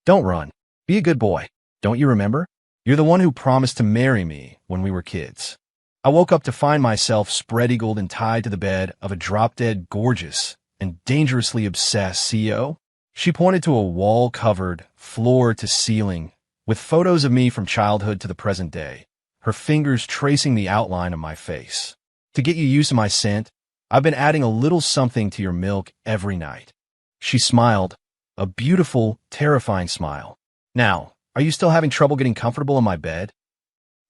Don't run. Be a good boy. Don't you remember? You're the one who promised to marry me when we were kids. I woke up to find myself spread-eagled and tied to the bed of a drop-dead gorgeous and dangerously obsessed CEO. She pointed to a wall-covered, floor-to-ceiling, with photos of me from childhood to the present day, her fingers tracing the outline of my face. To get you used to my scent, I've been adding a little something to your milk every night. She smiled, a beautiful, terrifying smile. Now, are you still having trouble getting comfortable in my bed?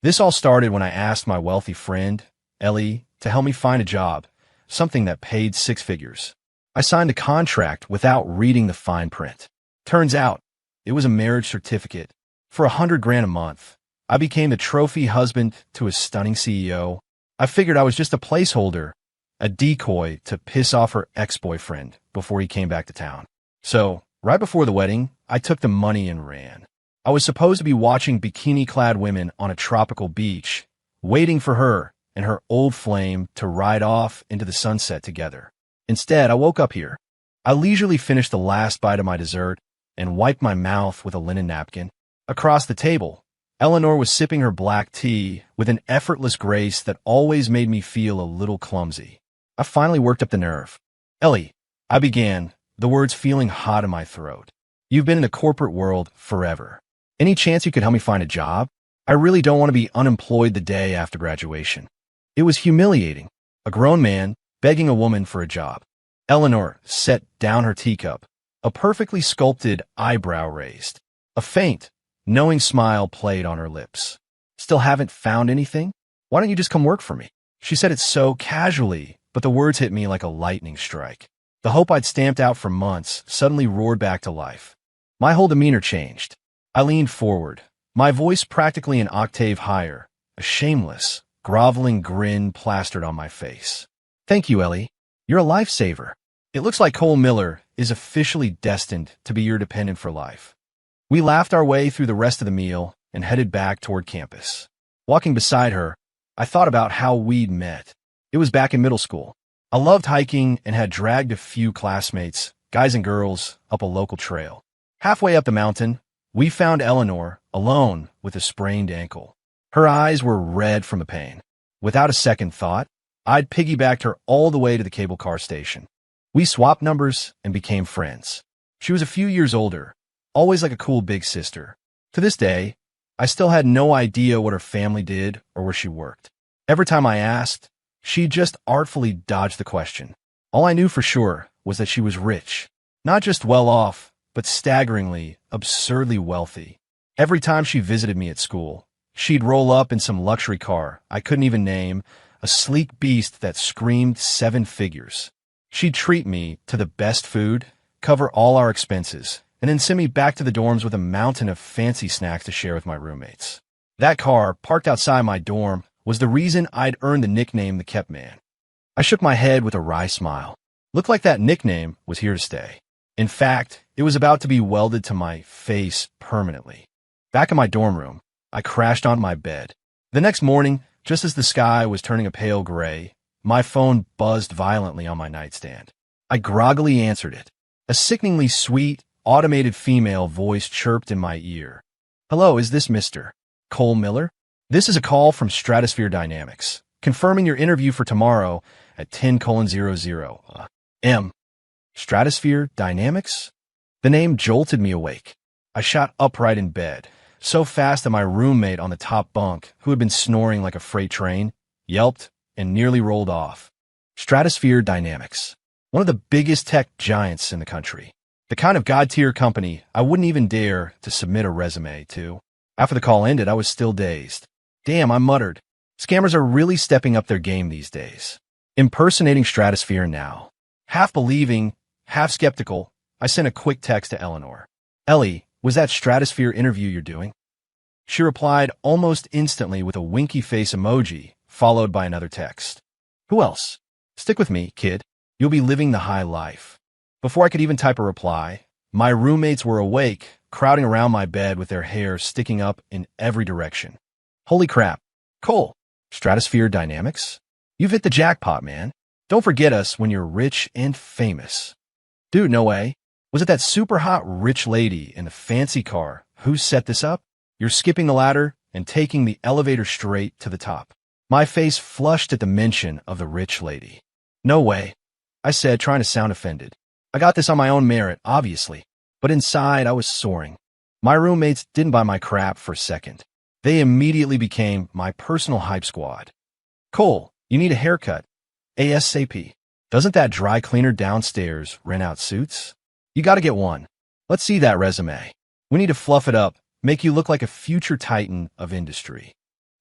This all started when I asked my wealthy friend, Ellie, to help me find a job, something that paid 6 figures. I signed a contract without reading the fine print. Turns out, it was a marriage certificate. For $100,000 a month, I became the trophy husband to a stunning CEO. I figured I was just a placeholder, a decoy to piss off her ex-boyfriend before he came back to town. So, right before the wedding, I took the money and ran. I was supposed to be watching bikini-clad women on a tropical beach, waiting for her and her old flame to ride off into the sunset together. Instead, I woke up here. I leisurely finished the last bite of my dessert and wiped my mouth with a linen napkin. Across the table, Eleanor was sipping her black tea with an effortless grace that always made me feel a little clumsy. I finally worked up the nerve. Ellie, I began, the words feeling hot in my throat. You've been in the corporate world forever. Any chance you could help me find a job? I really don't want to be unemployed the day after graduation. It was humiliating. A grown man begging a woman for a job. Eleanor set down her teacup, a perfectly sculpted eyebrow raised. A faint, knowing smile played on her lips. Still haven't found anything? Why don't you just come work for me? She said it so casually, but the words hit me like a lightning strike. The hope I'd stamped out for months suddenly roared back to life. My whole demeanor changed. I leaned forward, my voice practically an octave higher, a shameless, groveling grin plastered on my face. Thank you, Ellie. You're a lifesaver. It looks like Cole Miller is officially destined to be your dependent for life. We laughed our way through the rest of the meal and headed back toward campus. Walking beside her, I thought about how we'd met. It was back in middle school. I loved hiking and had dragged a few classmates, guys and girls, up a local trail. Halfway up the mountain, we found Eleanor, alone with a sprained ankle. Her eyes were red from the pain. Without a second thought, I'd piggybacked her all the way to the cable car station. We swapped numbers and became friends. She was a few years older, always like a cool big sister. To this day, I still had no idea what her family did or where she worked. Every time I asked, she just artfully dodged the question. All I knew for sure was that she was rich, not just well off, but staggeringly, absurdly wealthy. Every time she visited me at school, she'd roll up in some luxury car I couldn't even name, a sleek beast that screamed 7 figures. She'd treat me to the best food, cover all our expenses, and then send me back to the dorms with a mountain of fancy snacks to share with my roommates. That car, parked outside my dorm, was the reason I'd earned the nickname the Kept Man. I shook my head with a wry smile. Looked like that nickname was here to stay. In fact, it was about to be welded to my face permanently. Back in my dorm room, I crashed on my bed. The next morning, just as the sky was turning a pale gray, my phone buzzed violently on my nightstand. I groggily answered it. A sickeningly sweet, automated female voice chirped in my ear. Hello, is this Mr. Cole Miller? This is a call from Stratosphere Dynamics, confirming your interview for tomorrow at 10:00 M. Stratosphere Dynamics? The name jolted me awake. I shot upright in bed, so fast that my roommate on the top bunk, who had been snoring like a freight train, yelped and nearly rolled off. Stratosphere Dynamics, one of the biggest tech giants in the country. The kind of god-tier company I wouldn't even dare to submit a resume to. After the call ended, I was still dazed. Damn, I muttered. Scammers are really stepping up their game these days. Impersonating Stratosphere now. Half believing, half skeptical, I sent a quick text to Eleanor. Ellie, was that Stratosphere interview you're doing? She replied almost instantly with a winky face emoji, followed by another text. Who else? Stick with me, kid. You'll be living the high life. Before I could even type a reply, my roommates were awake, crowding around my bed with their hair sticking up in every direction. Holy crap. Cole, Stratosphere Dynamics? You've hit the jackpot, man. Don't forget us when you're rich and famous. Dude, no way. Was it that super hot rich lady in the fancy car who set this up? You're skipping the ladder and taking the elevator straight to the top. My face flushed at the mention of the rich lady. No way, I said, trying to sound offended. I got this on my own merit, obviously, but inside I was soaring. My roommates didn't buy my crap for a second. They immediately became my personal hype squad. Cole, you need a haircut. ASAP. Doesn't that dry cleaner downstairs rent out suits? You gotta get one. Let's see that resume. We need to fluff it up, make you look like a future titan of industry.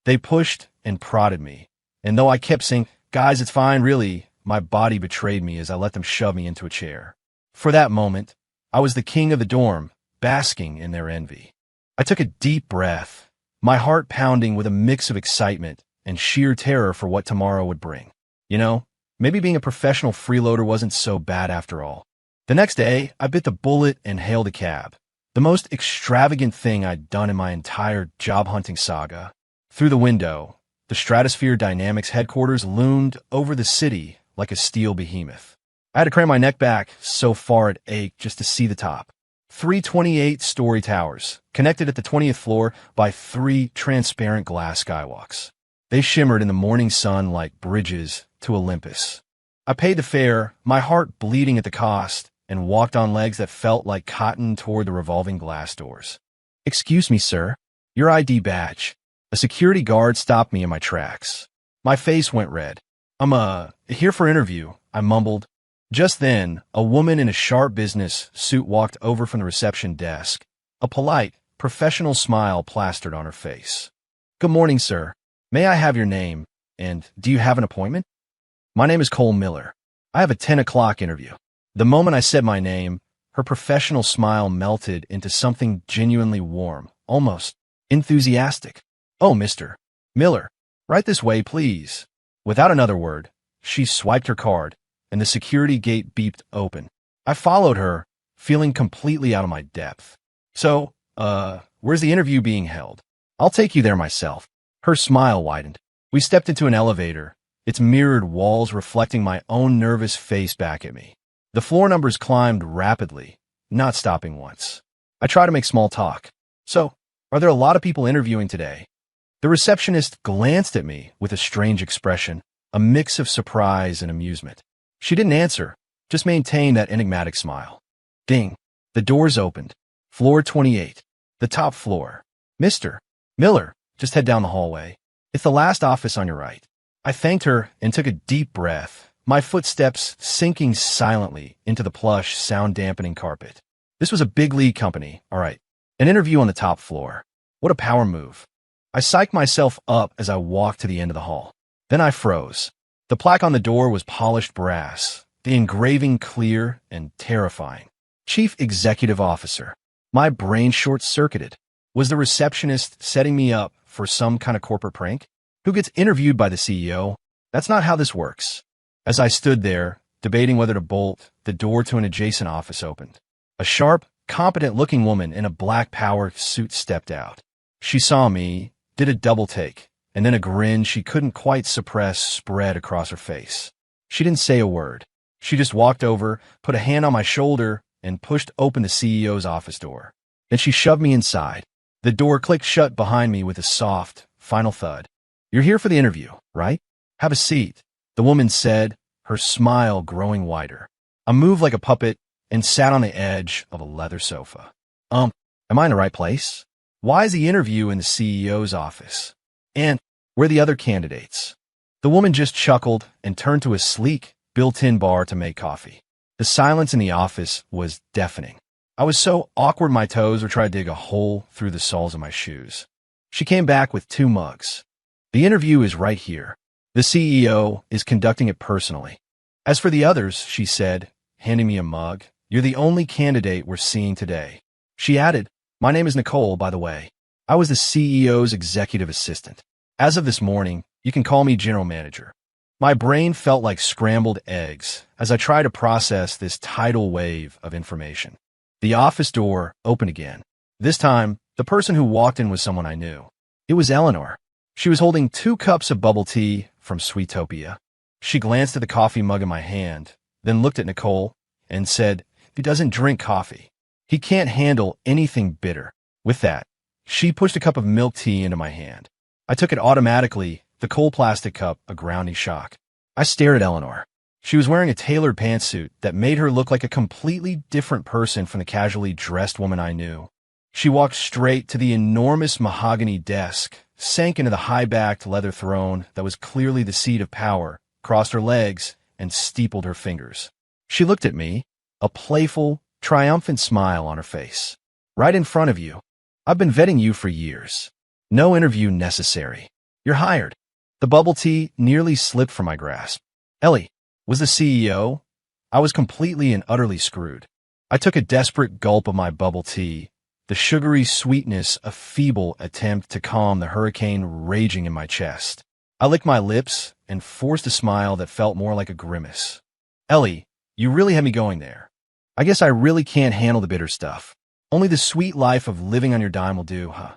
They pushed and prodded me, and though I kept saying, guys, it's fine, really, my body betrayed me as I let them shove me into a chair. For that moment, I was the king of the dorm, basking in their envy. I took a deep breath, my heart pounding with a mix of excitement and sheer terror for what tomorrow would bring. You know, maybe being a professional freeloader wasn't so bad after all. The next day, I bit the bullet and hailed a cab. The most extravagant thing I'd done in my entire job-hunting saga. Through the window, the Stratosphere Dynamics headquarters loomed over the city like a steel behemoth. I had to crane my neck back so far it ached just to see the top. 328-story towers, connected at the 20th floor by 3 transparent glass skywalks. They shimmered in the morning sun like bridges to Olympus. I paid the fare, my heart bleeding at the cost, and walked on legs that felt like cotton toward the revolving glass doors. Excuse me, sir. Your ID badge. A security guard stopped me in my tracks. My face went red. I'm here for interview, I mumbled. Just then, a woman in a sharp business suit walked over from the reception desk. A polite, professional smile plastered on her face. Good morning, sir. May I have your name? And do you have an appointment? My name is Cole Miller. I have a 10 o'clock interview. The moment I said my name, her professional smile melted into something genuinely warm, almost enthusiastic. Oh, Mr. Miller, right this way, please. Without another word, she swiped her card, and the security gate beeped open. I followed her, feeling completely out of my depth. So, where's the interview being held? I'll take you there myself. Her smile widened. We stepped into an elevator, its mirrored walls reflecting my own nervous face back at me. The floor numbers climbed rapidly, not stopping once. I tried to make small talk. So, are there a lot of people interviewing today? The receptionist glanced at me with a strange expression, a mix of surprise and amusement. She didn't answer, just maintained that enigmatic smile. Ding. The doors opened. Floor 28. The top floor. Mr. Miller, just head down the hallway. It's the last office on your right. I thanked her and took a deep breath, my footsteps sinking silently into the plush, sound-dampening carpet. This was a big league company, all right. An interview on the top floor. What a power move. I psyched myself up as I walked to the end of the hall. Then I froze. The plaque on the door was polished brass, the engraving clear and terrifying. Chief Executive Officer. My brain short-circuited. Was the receptionist setting me up for some kind of corporate prank? Who gets interviewed by the CEO? That's not how this works. As I stood there, debating whether to bolt, the door to an adjacent office opened. A sharp, competent-looking woman in a black power suit stepped out. She saw me, did a double take, and then a grin she couldn't quite suppress spread across her face. She didn't say a word. She just walked over, put a hand on my shoulder, and pushed open the CEO's office door. Then she shoved me inside. The door clicked shut behind me with a soft, final thud. You're here for the interview, right? Have a seat, the woman said, her smile growing wider. I moved like a puppet and sat on the edge of a leather sofa. Am I in the right place? Why is the interview in the CEO's office? And where are the other candidates? The woman just chuckled and turned to a sleek, built-in bar to make coffee. The silence in the office was deafening. I was so awkward my toes would try to dig a hole through the soles of my shoes. She came back with 2 mugs. The interview is right here. The CEO is conducting it personally. As for the others, she said, handing me a mug, you're the only candidate we're seeing today. She added, my name is Nicole, by the way. I was the CEO's executive assistant. As of this morning, you can call me general manager. My brain felt like scrambled eggs as I tried to process this tidal wave of information. The office door opened again. This time, the person who walked in was someone I knew. It was Eleanor. She was holding 2 cups of bubble tea from Sweetopia. She glanced at the coffee mug in my hand, then looked at Nicole and said, He doesn't drink coffee. He can't handle anything bitter. With that, she pushed a cup of milk tea into my hand. I took it automatically, the cold plastic cup a grounding shock. I stared at Eleanor. She was wearing a tailored pantsuit that made her look like a completely different person from the casually dressed woman I knew. She walked straight to the enormous mahogany desk, sank into the high-backed leather throne that was clearly the seat of power, crossed her legs, and steepled her fingers. She looked at me, a playful, triumphant smile on her face. Right in front of you. I've been vetting you for years. No interview necessary. You're hired. The bubble tea nearly slipped from my grasp. Ellie was the CEO. I was completely and utterly screwed. I took a desperate gulp of my bubble tea, the sugary sweetness a feeble attempt to calm the hurricane raging in my chest. I licked my lips and forced a smile that felt more like a grimace. Ellie, you really had me going there. I guess I really can't handle the bitter stuff. Only the sweet life of living on your dime will do, huh?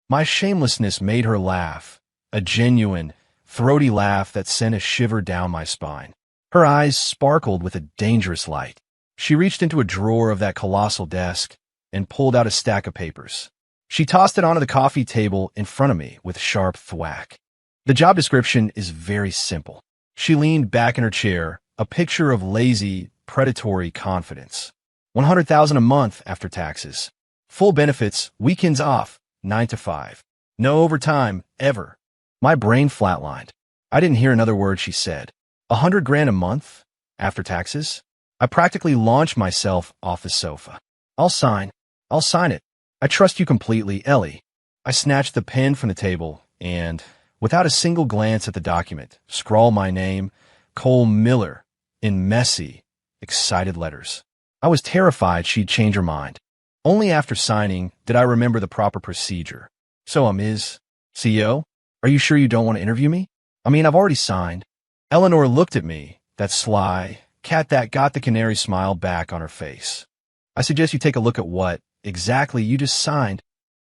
My shamelessness made her laugh, a genuine, throaty laugh that sent a shiver down my spine. Her eyes sparkled with a dangerous light. She reached into a drawer of that colossal desk and pulled out a stack of papers. She tossed it onto the coffee table in front of me with sharp thwack. The job description is very simple. She leaned back in her chair, a picture of lazy, predatory confidence. $100,000 a month after taxes. Full benefits, weekends off, 9 to 5. No overtime, ever. My brain flatlined. I didn't hear another word she said. $100,000 a month? After taxes? I practically launched myself off the sofa. I'll sign it. I trust you completely, Ellie. I snatched the pen from the table and, without a single glance at the document, scrawled my name, Cole Miller, in messy, excited letters. I was terrified she'd change her mind. Only after signing did I remember the proper procedure. So, Ms. CEO, are you sure you don't want to interview me? I mean, I've already signed. Eleanor looked at me, that sly cat that got the canary smile back on her face. I suggest you take a look at what, exactly, you just signed.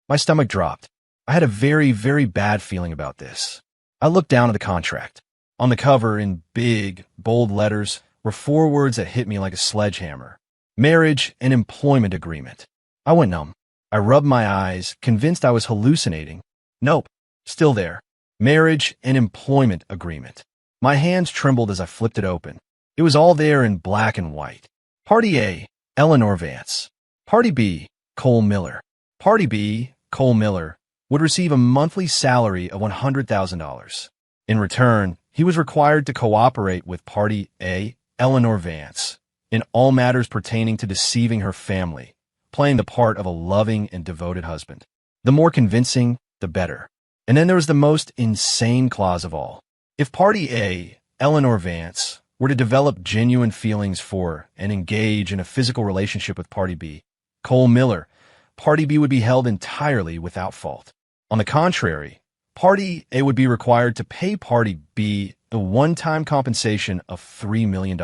My stomach dropped. I had a very, very bad feeling about this. I looked down at the contract. On the cover, in big, bold letters, were 4 words that hit me like a sledgehammer. Marriage and employment agreement. I went numb. I rubbed my eyes, convinced I was hallucinating. Nope. Still there. Marriage and employment agreement. My hands trembled as I flipped it open. It was all there in black and white. Party A, Eleanor Vance. Party B, Cole Miller. Party B, Cole Miller, would receive a monthly salary of $100,000. In return, he was required to cooperate with Party A, Eleanor Vance, in all matters pertaining to deceiving her family, playing the part of a loving and devoted husband. The more convincing, the better. And then there was the most insane clause of all. If Party A, Eleanor Vance, were to develop genuine feelings for and engage in a physical relationship with Party B, Cole Miller, Party B would be held entirely without fault. On the contrary, Party A would be required to pay Party B a one-time compensation of $3 million.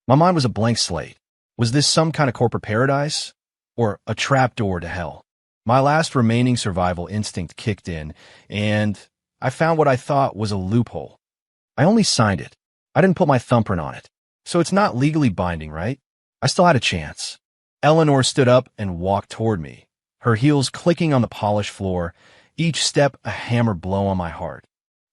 My mind was a blank slate. Was this some kind of corporate paradise? Or a trapdoor to hell? My last remaining survival instinct kicked in, and I found what I thought was a loophole. I only signed it. I didn't put my thumbprint on it. So it's not legally binding, right? I still had a chance. Eleanor stood up and walked toward me, her heels clicking on the polished floor, each step a hammer blow on my heart.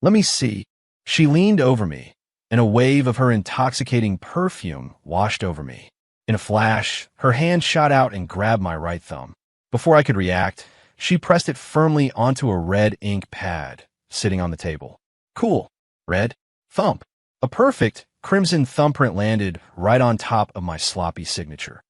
Let me see. She leaned over me, and a wave of her intoxicating perfume washed over me. In a flash, her hand shot out and grabbed my right thumb. Before I could react, she pressed it firmly onto a red ink pad sitting on the table. Cool. Red. Thump. A perfect crimson thumbprint landed right on top of my sloppy signature.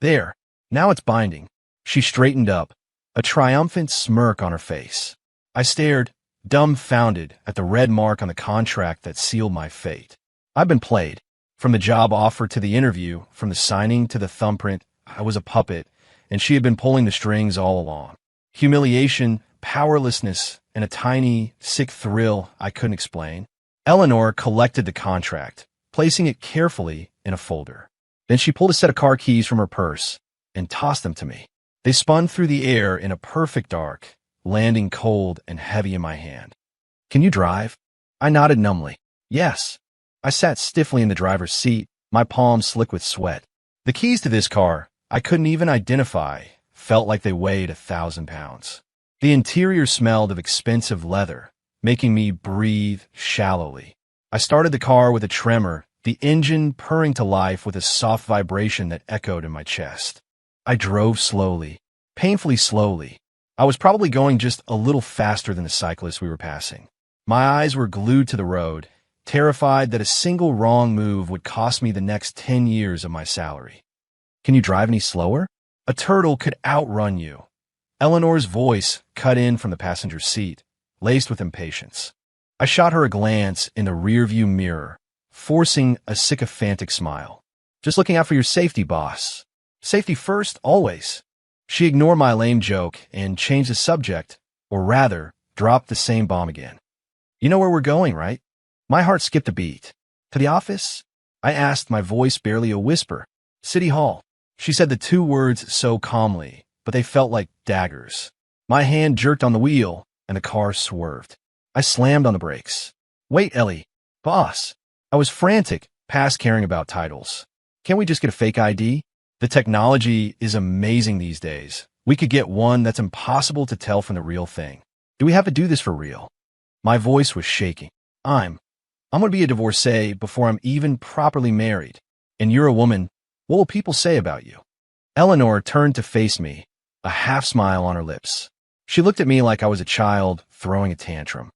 There. Now it's binding. She straightened up, a triumphant smirk on her face. I stared, dumbfounded, at the red mark on the contract that sealed my fate. I've been played. From the job offer to the interview, from the signing to the thumbprint, I was a puppet, and she had been pulling the strings all along. Humiliation, powerlessness, and a tiny, sick thrill I couldn't explain. Eleanor collected the contract, placing it carefully in a folder. Then she pulled a set of car keys from her purse and tossed them to me. They spun through the air in a perfect arc, landing cold and heavy in my hand. Can you drive? I nodded numbly. Yes. I sat stiffly in the driver's seat, my palms slick with sweat. The keys to this car, I couldn't even identify, felt like they weighed 1,000 pounds. The interior smelled of expensive leather, making me breathe shallowly. I started the car with a tremor, the engine purring to life with a soft vibration that echoed in my chest. I drove slowly, painfully slowly. I was probably going just a little faster than the cyclists we were passing. My eyes were glued to the road, terrified that a single wrong move would cost me the next 10 years of my salary. Can you drive any slower? A turtle could outrun you. Eleanor's voice cut in from the passenger seat, laced with impatience. I shot her a glance in the rearview mirror, forcing a sycophantic smile. Just looking out for your safety, boss. Safety first, always. She ignored my lame joke and changed the subject, or rather, dropped the same bomb again. You know where we're going, right? My heart skipped a beat. To the office? I asked, my voice barely a whisper. City Hall. She said the two words so calmly, but they felt like daggers. My hand jerked on the wheel, and the car swerved. I slammed on the brakes. Wait, Ellie. Boss. I was frantic, past caring about titles. Can't we just get a fake ID? The technology is amazing these days. We could get one that's impossible to tell from the real thing. Do we have to do this for real? My voice was shaking. I'm going to be a divorcee before I'm even properly married. And you're a woman. What will people say about you? Eleanor turned to face me, a half smile on her lips. She looked at me like I was a child throwing a tantrum.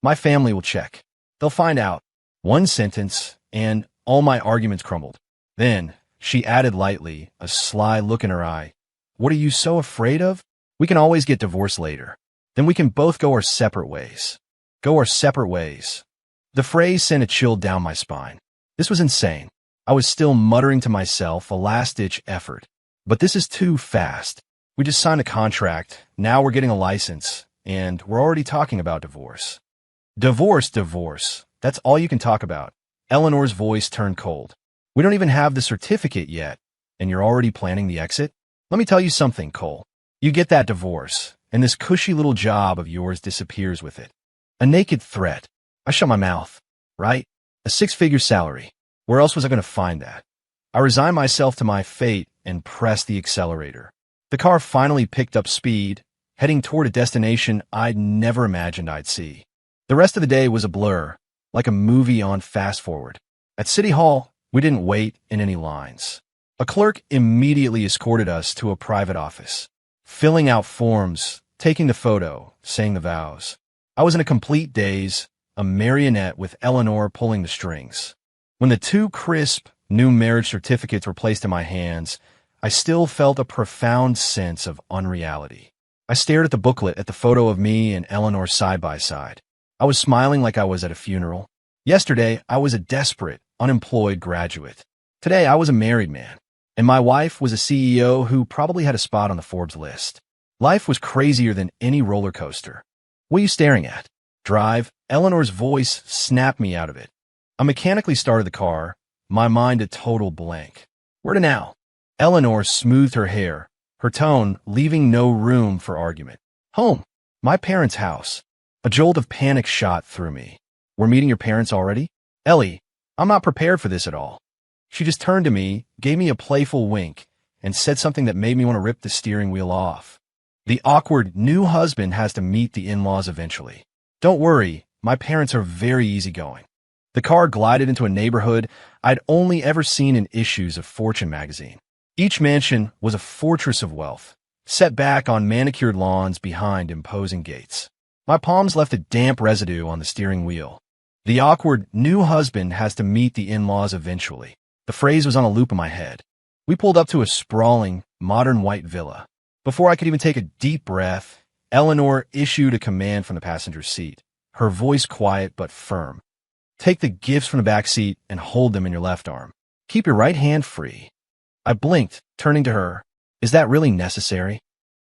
My family will check. They'll find out. One sentence, and all my arguments crumbled. Then, she added lightly, a sly look in her eye. What are you so afraid of? We can always get divorced later. Then we can both go our separate ways. Go our separate ways. The phrase sent a chill down my spine. This was insane. I was still muttering to myself, a last-ditch effort. But this is too fast. We just signed a contract, now we're getting a license, and we're already talking about divorce. Divorce. That's all you can talk about. Eleanor's voice turned cold. We don't even have the certificate yet, and you're already planning the exit? Let me tell you something, Cole. You get that divorce, and this cushy little job of yours disappears with it. A naked threat. I shut my mouth. Right? A 6-figure salary. Where else was I going to find that? I resigned myself to my fate and pressed the accelerator. The car finally picked up speed, heading toward a destination I'd never imagined I'd see. The rest of the day was a blur, like a movie on fast forward. At City Hall, we didn't wait in any lines. A clerk immediately escorted us to a private office, filling out forms, taking the photo, saying the vows. I was in a complete daze, a marionette with Eleanor pulling the strings. When the two crisp, new marriage certificates were placed in my hands, I still felt a profound sense of unreality. I stared at the booklet at the photo of me and Eleanor side by side. I was smiling like I was at a funeral. Yesterday, I was a desperate, unemployed graduate. Today, I was a married man. And my wife was a CEO who probably had a spot on the Forbes list. Life was crazier than any roller coaster. What are you staring at? Drive. Eleanor's voice snapped me out of it. I mechanically started the car, my mind a total blank. Where to now? Eleanor smoothed her hair, her tone leaving no room for argument. Home. My parents' house. A jolt of panic shot through me. We're meeting your parents already? Ellie, I'm not prepared for this at all. She just turned to me, gave me a playful wink, and said something that made me want to rip the steering wheel off. The awkward new husband has to meet the in-laws eventually. Don't worry, my parents are very easygoing. The car glided into a neighborhood I'd only ever seen in issues of Fortune magazine. Each mansion was a fortress of wealth, set back on manicured lawns behind imposing gates. My palms left a damp residue on the steering wheel. The awkward new husband has to meet the in-laws eventually. The phrase was on a loop in my head. We pulled up to a sprawling, modern white villa. Before I could even take a deep breath, Eleanor issued a command from the passenger seat, her voice quiet but firm. Take the gifts from the back seat and hold them in your left arm. Keep your right hand free. I blinked, turning to her. Is that really necessary?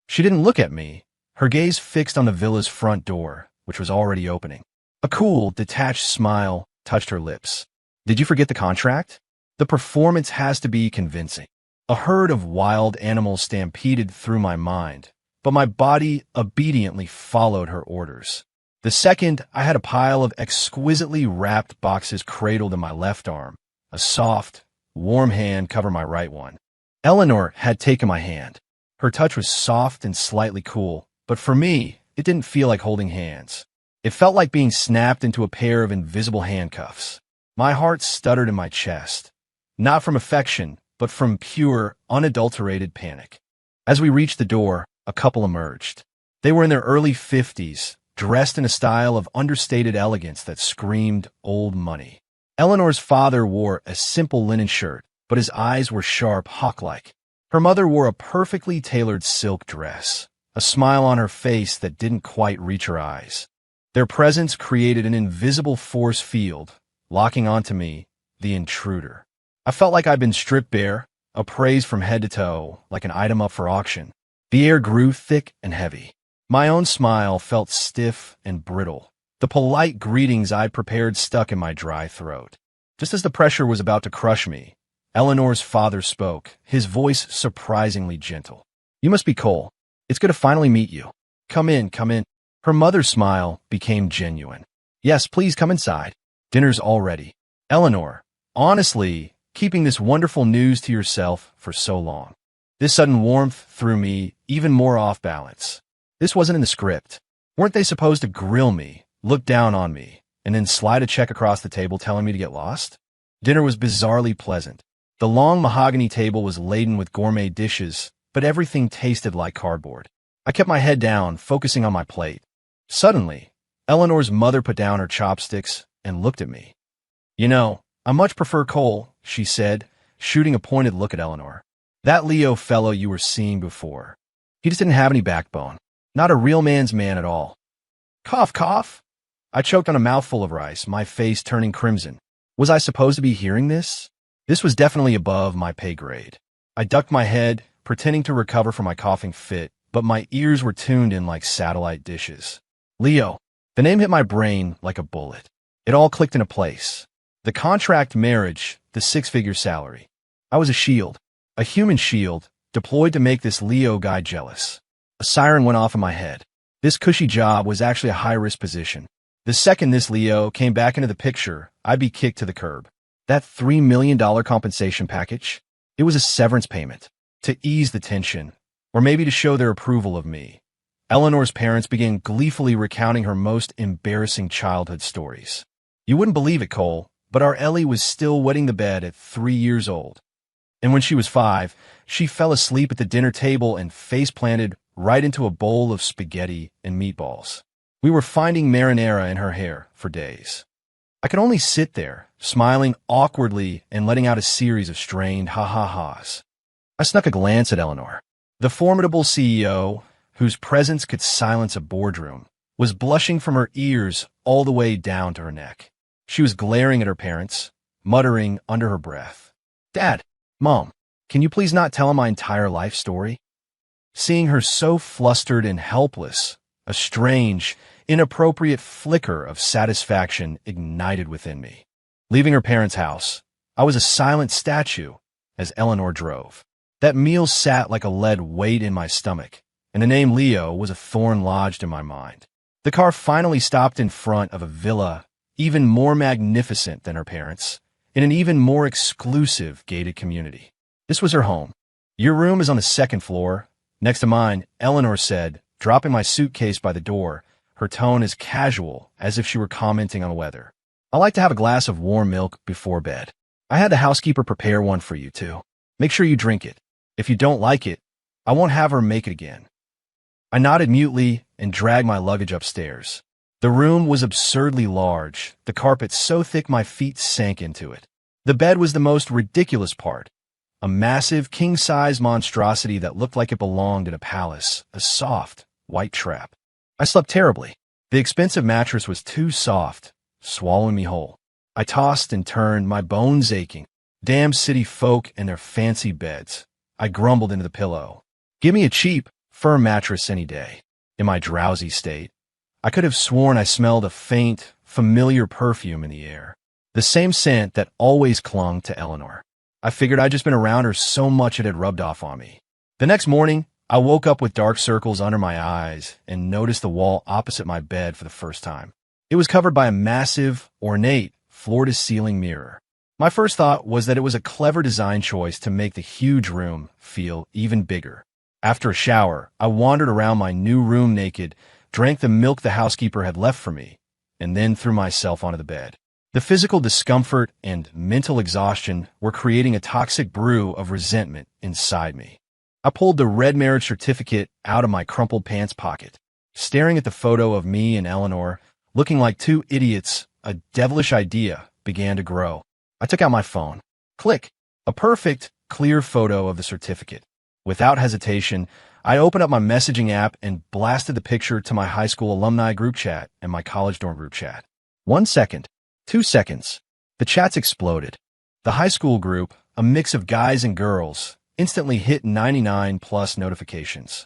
She didn't look at me, her gaze fixed on the villa's front door, which was already opening. A cool, detached smile touched her lips. Did you forget the contract? The performance has to be convincing. A herd of wild animals stampeded through my mind, but my body obediently followed her orders. The second, I had a pile of exquisitely wrapped boxes cradled in my left arm. A soft, warm hand covered my right one. Eleanor had taken my hand. Her touch was soft and slightly cool, but for me, it didn't feel like holding hands. It felt like being snapped into a pair of invisible handcuffs. My heart stuttered in my chest, not from affection, but from pure, unadulterated panic. As we reached the door, a couple emerged. They were in their early 50s, dressed in a style of understated elegance that screamed old money. Eleanor's father wore a simple linen shirt, but his eyes were sharp, hawk-like. Her mother wore a perfectly tailored silk dress, a smile on her face that didn't quite reach her eyes. Their presence created an invisible force field, locking onto me, the intruder. I felt like I'd been stripped bare, appraised from head to toe, like an item up for auction. The air grew thick and heavy. My own smile felt stiff and brittle. The polite greetings I'd prepared stuck in my dry throat. Just as the pressure was about to crush me, Eleanor's father spoke, his voice surprisingly gentle. "You must be Cole. It's good to finally meet you. Come in, come in." Her mother's smile became genuine. "Yes, please come inside. Dinner's all ready." Eleanor, honestly, keeping this wonderful news to yourself for so long. This sudden warmth threw me even more off balance. This wasn't in the script. Weren't they supposed to grill me, look down on me, and then slide a check across the table telling me to get lost? Dinner was bizarrely pleasant. The long mahogany table was laden with gourmet dishes, but everything tasted like cardboard. I kept my head down, focusing on my plate. Suddenly, Eleanor's mother put down her chopsticks and looked at me. "You know, I much prefer Cole," she said, shooting a pointed look at Eleanor. "That Leo fellow you were seeing before. He just didn't have any backbone. Not a real man's man at all." Cough, cough. I choked on a mouthful of rice, my face turning crimson. Was I supposed to be hearing this? This was definitely above my pay grade. I ducked my head, pretending to recover from my coughing fit, but my ears were tuned in like satellite dishes. Leo. The name hit my brain like a bullet. It all clicked into place. The contract marriage, the six-figure salary. I was a shield, a human shield, deployed to make this Leo guy jealous. A siren went off in my head. This cushy job was actually a high-risk position. The second this Leo came back into the picture, I'd be kicked to the curb. That $3 million compensation package? It was a severance payment. To ease the tension, or maybe to show their approval of me. Eleanor's parents began gleefully recounting her most embarrassing childhood stories. You wouldn't believe it, Cole, but our Ellie was still wetting the bed at 3 years old. And when she was 5, she fell asleep at the dinner table and face-planted right into a bowl of spaghetti and meatballs. We were finding marinara in her hair for days. I could only sit there, smiling awkwardly and letting out a series of strained ha-ha-has. I snuck a glance at Eleanor. The formidable CEO, whose presence could silence a boardroom, was blushing from her ears all the way down to her neck. She was glaring at her parents, muttering under her breath, "Dad, Mom, can you please not tell him my entire life story?" Seeing her so flustered and helpless, a strange, inappropriate flicker of satisfaction ignited within me. Leaving her parents' house, I was a silent statue as Eleanor drove. That meal sat like a lead weight in my stomach, and the name Leo was a thorn lodged in my mind. The car finally stopped in front of a villa even more magnificent than her parents', in an even more exclusive gated community. This was her home. "Your room is on the second floor, next to mine," Eleanor said, dropping my suitcase by the door, her tone as casual as if she were commenting on the weather. "I like to have a glass of warm milk before bed. I had the housekeeper prepare one for you, too. Make sure you drink it. If you don't like it, I won't have her make it again." I nodded mutely and dragged my luggage upstairs. The room was absurdly large, the carpet so thick my feet sank into it. The bed was the most ridiculous part. A massive, king-size monstrosity that looked like it belonged in a palace, a soft, white trap. I slept terribly. The expensive mattress was too soft, swallowing me whole. I tossed and turned, my bones aching. Damn city folk and their fancy beds. I grumbled into the pillow. Give me a cheap, firm mattress any day. In my drowsy state, I could have sworn I smelled a faint, familiar perfume in the air. The same scent that always clung to Eleanor. I figured I'd just been around her so much it had rubbed off on me. The next morning, I woke up with dark circles under my eyes and noticed the wall opposite my bed for the first time. It was covered by a massive, ornate, floor-to-ceiling mirror. My first thought was that it was a clever design choice to make the huge room feel even bigger. After a shower, I wandered around my new room naked, drank the milk the housekeeper had left for me, and then threw myself onto the bed. The physical discomfort and mental exhaustion were creating a toxic brew of resentment inside me. I pulled the red marriage certificate out of my crumpled pants pocket. Staring at the photo of me and Eleanor, looking like two idiots, a devilish idea began to grow. I took out my phone. Click. A perfect, clear photo of the certificate. Without hesitation, I opened up my messaging app and blasted the picture to my high school alumni group chat and my college dorm group chat. 1 second. 2 seconds. The chats exploded. The high school group, a mix of guys and girls, instantly hit 99 plus notifications.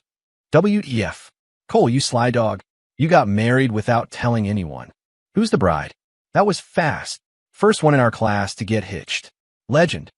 WEF. Cole, you sly dog. You got married without telling anyone. Who's the bride? That was fast. First one in our class to get hitched. Legend.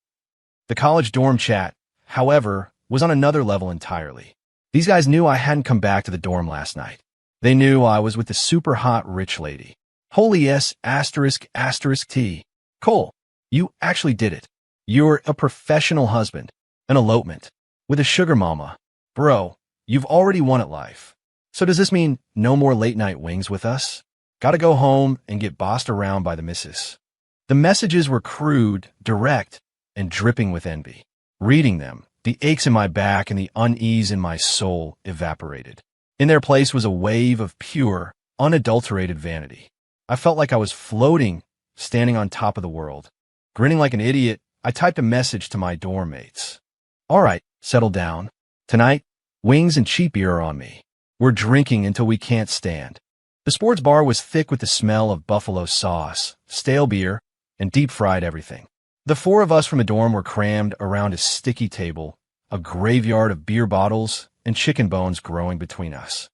The college dorm chat, however, was on another level entirely. These guys knew I hadn't come back to the dorm last night. They knew I was with the super hot rich lady. Holy S asterisk asterisk T. Cole, you actually did it. You're a professional husband. An elopement. With a sugar mama. Bro, you've already won at life. So does this mean no more late night wings with us? Gotta go home and get bossed around by the missus. The messages were crude, direct, and dripping with envy. Reading them, the aches in my back and the unease in my soul evaporated. In their place was a wave of pure, unadulterated vanity. I felt like I was floating, standing on top of the world. Grinning like an idiot, I typed a message to my dorm mates. All right, settle down. Tonight, wings and cheap beer are on me. We're drinking until we can't stand. The sports bar was thick with the smell of buffalo sauce, stale beer, and deep-fried everything. The four of us from the dorm were crammed around a sticky table, a graveyard of beer bottles and chicken bones growing between us.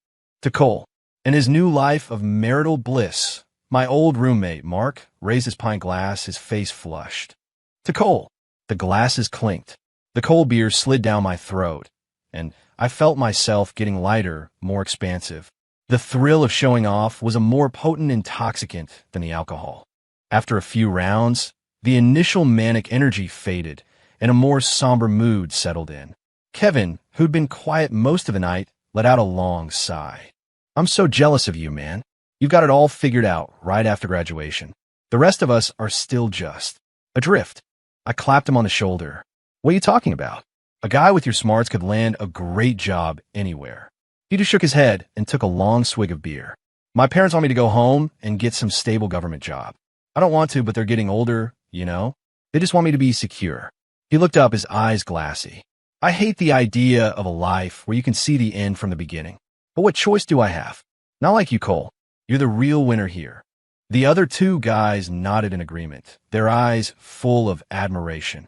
To Cole, in his new life of marital bliss, my old roommate, Mark, raised his pint glass, his face flushed. To Cole, the glasses clinked. The cold beer slid down my throat, and I felt myself getting lighter, more expansive. The thrill of showing off was a more potent intoxicant than the alcohol. After a few rounds, the initial manic energy faded, and a more somber mood settled in. Kevin, who'd been quiet most of the night, let out a long sigh. I'm so jealous of you, man. You've got it all figured out right after graduation. The rest of us are still just adrift. I clapped him on the shoulder. What are you talking about? A guy with your smarts could land a great job anywhere. He just shook his head and took a long swig of beer. My parents want me to go home and get some stable government job. I don't want to, but they're getting older, you know? They just want me to be secure. He looked up, his eyes glassy. I hate the idea of a life where you can see the end from the beginning. But what choice do I have? Not like you, Cole. You're the real winner here. The other two guys nodded in agreement, their eyes full of admiration.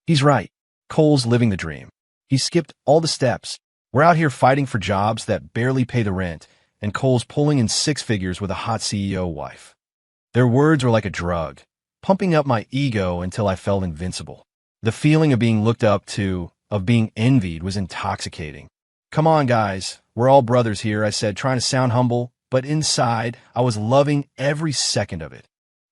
He's right. Cole's living the dream. He skipped all the steps. We're out here fighting for jobs that barely pay the rent, and Cole's pulling in six figures with a hot CEO wife. Their words were like a drug, pumping up my ego until I felt invincible. The feeling of being looked up to, of being envied, was intoxicating. Come on, guys. We're all brothers here, I said, trying to sound humble, but inside, I was loving every second of it.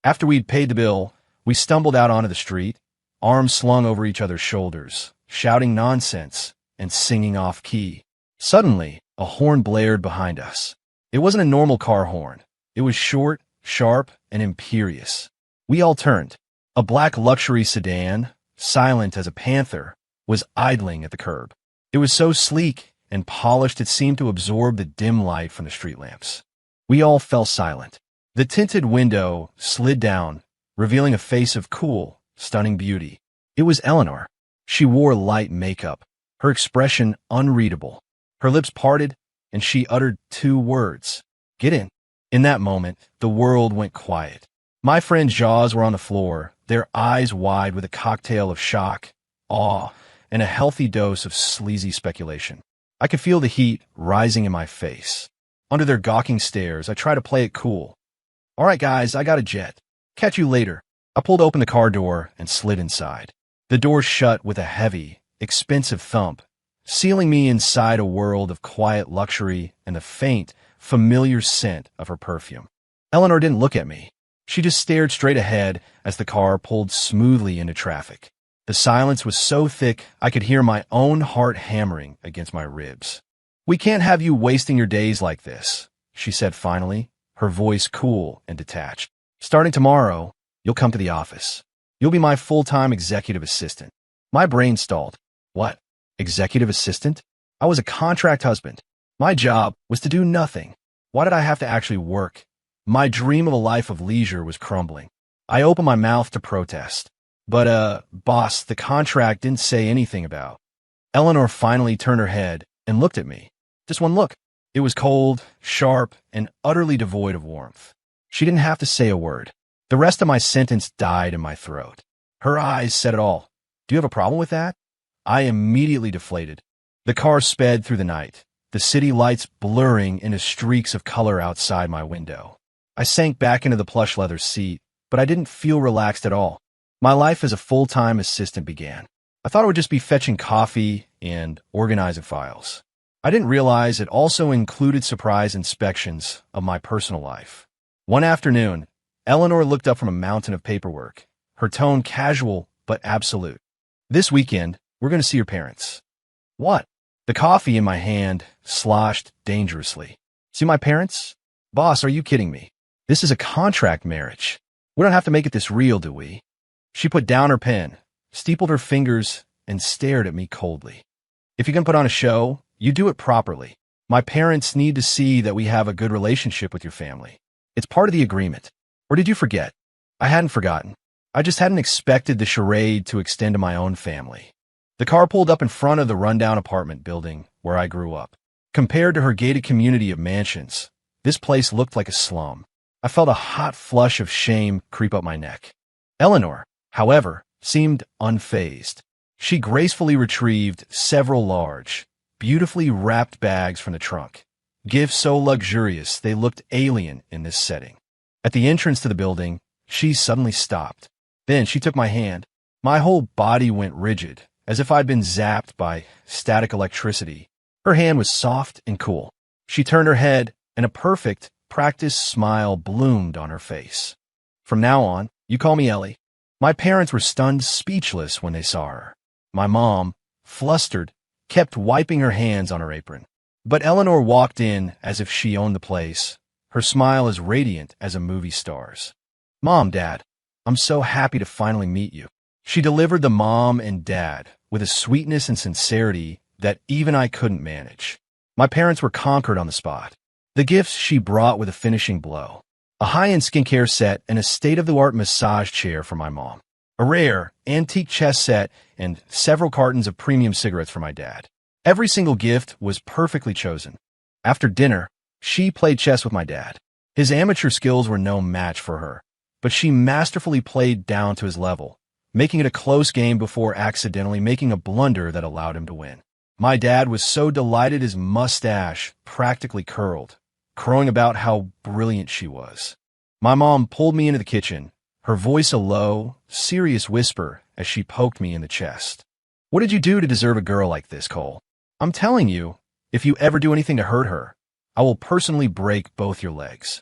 After we'd paid the bill, we stumbled out onto the street, arms slung over each other's shoulders, shouting nonsense and singing off-key. Suddenly, a horn blared behind us. It wasn't a normal car horn. It was short, sharp, and imperious. We all turned. A black luxury sedan, silent as a panther, was idling at the curb. It was so sleek and polished it seemed to absorb the dim light from the street lamps. We all fell silent. The tinted window slid down, revealing a face of cool, stunning beauty. It was Eleanor. She wore light makeup, her expression unreadable. Her lips parted, and she uttered two words. Get in. In that moment, the world went quiet. My friend's jaws were on the floor, their eyes wide with a cocktail of shock, awe, and a healthy dose of sleazy speculation. I could feel the heat rising in my face. Under their gawking stares, I tried to play it cool. All right, guys, I got a jet. Catch you later. I pulled open the car door and slid inside. The door shut with a heavy, expensive thump, sealing me inside a world of quiet luxury and the faint, familiar scent of her perfume. Eleanor didn't look at me. She just stared straight ahead as the car pulled smoothly into traffic. The silence was so thick I could hear my own heart hammering against my ribs. "We can't have you wasting your days like this," she said finally, her voice cool and detached. "Starting tomorrow, you'll come to the office. You'll be my full-time executive assistant." My brain stalled. What? Executive assistant? I was a contract husband. My job was to do nothing. Why did I have to actually work? My dream of a life of leisure was crumbling. I opened my mouth to protest. But, boss, the contract didn't say anything about. Eleanor finally turned her head and looked at me. Just one look. It was cold, sharp, and utterly devoid of warmth. She didn't have to say a word. The rest of my sentence died in my throat. Her eyes said it all. "Do you have a problem with that?" I immediately deflated. The car sped through the night, the city lights blurring into streaks of color outside my window. I sank back into the plush leather seat, but I didn't feel relaxed at all. My life as a full-time assistant began. I thought it would just be fetching coffee and organizing files. I didn't realize it also included surprise inspections of my personal life. One afternoon, Eleanor looked up from a mountain of paperwork, her tone casual but absolute. "This weekend, we're going to see your parents." "What?" The coffee in my hand sloshed dangerously. "See my parents?" "Boss, are you kidding me? This is a contract marriage. We don't have to make it this real, do we?" She put down her pen, steepled her fingers, and stared at me coldly. "If you're going to put on a show, you do it properly. My parents need to see that we have a good relationship with your family. It's part of the agreement. Or did you forget?" I hadn't forgotten. I just hadn't expected the charade to extend to my own family. The car pulled up in front of the rundown apartment building where I grew up. Compared to her gated community of mansions, this place looked like a slum. I felt a hot flush of shame creep up my neck. Eleanor, however, seemed unfazed. She gracefully retrieved several large, beautifully wrapped bags from the trunk, gifts so luxurious they looked alien in this setting. At the entrance to the building, she suddenly stopped. Then she took my hand. My whole body went rigid, as if I'd been zapped by static electricity. Her hand was soft and cool. She turned her head, and a perfect, practiced smile bloomed on her face. "From now on, you call me Ellie." My parents were stunned speechless when they saw her. My mom, flustered, kept wiping her hands on her apron. But Eleanor walked in as if she owned the place, her smile as radiant as a movie star's. "Mom, Dad, I'm so happy to finally meet you." She delivered the mom and dad with a sweetness and sincerity that even I couldn't manage. My parents were conquered on the spot. The gifts she brought with a finishing blow. A high-end skincare set and a state-of-the-art massage chair for my mom. A rare, antique chess set and several cartons of premium cigarettes for my dad. Every single gift was perfectly chosen. After dinner, she played chess with my dad. His amateur skills were no match for her, but she masterfully played down to his level, making it a close game before accidentally making a blunder that allowed him to win. My dad was so delighted his mustache practically curled, crowing about how brilliant she was. My mom pulled me into the kitchen, her voice a low, serious whisper as she poked me in the chest. "What did you do to deserve a girl like this, Cole? I'm telling you, if you ever do anything to hurt her, I will personally break both your legs."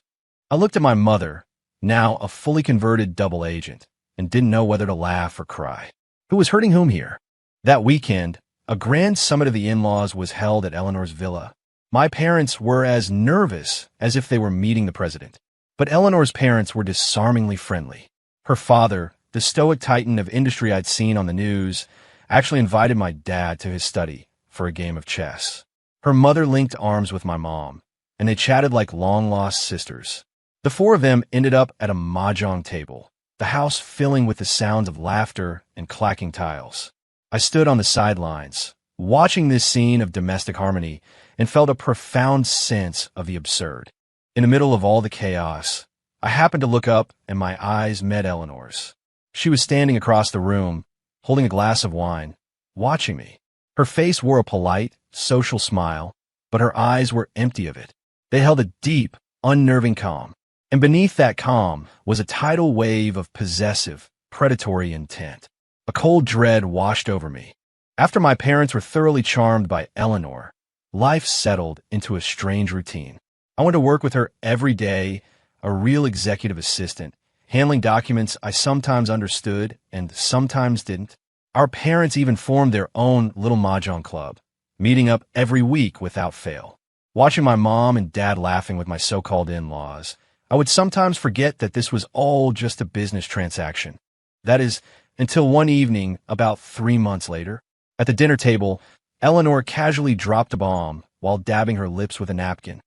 I looked at my mother, now a fully converted double agent, and didn't know whether to laugh or cry. Who was hurting whom here? That weekend, a grand summit of the in-laws was held at Eleanor's villa. My parents were as nervous as if they were meeting the president. But Eleanor's parents were disarmingly friendly. Her father, the stoic titan of industry I'd seen on the news, actually invited my dad to his study for a game of chess. Her mother linked arms with my mom, and they chatted like long-lost sisters. The four of them ended up at a mahjong table, the house filling with the sounds of laughter and clacking tiles. I stood on the sidelines, watching this scene of domestic harmony, and felt a profound sense of the absurd. In the middle of all the chaos, I happened to look up and my eyes met Eleanor's. She was standing across the room, holding a glass of wine, watching me. Her face wore a polite, social smile, but her eyes were empty of it. They held a deep, unnerving calm. And beneath that calm was a tidal wave of possessive, predatory intent. A cold dread washed over me. After my parents were thoroughly charmed by Eleanor, life settled into a strange routine. I went to work with her every day, a real executive assistant, handling documents I sometimes understood and sometimes didn't. Our parents even formed their own little mahjong club, meeting up every week without fail. Watching my mom and dad laughing with my so-called in-laws, I would sometimes forget that this was all just a business transaction. That is, until one evening, about 3 months later, at the dinner table, Eleanor casually dropped a bomb while dabbing her lips with a napkin.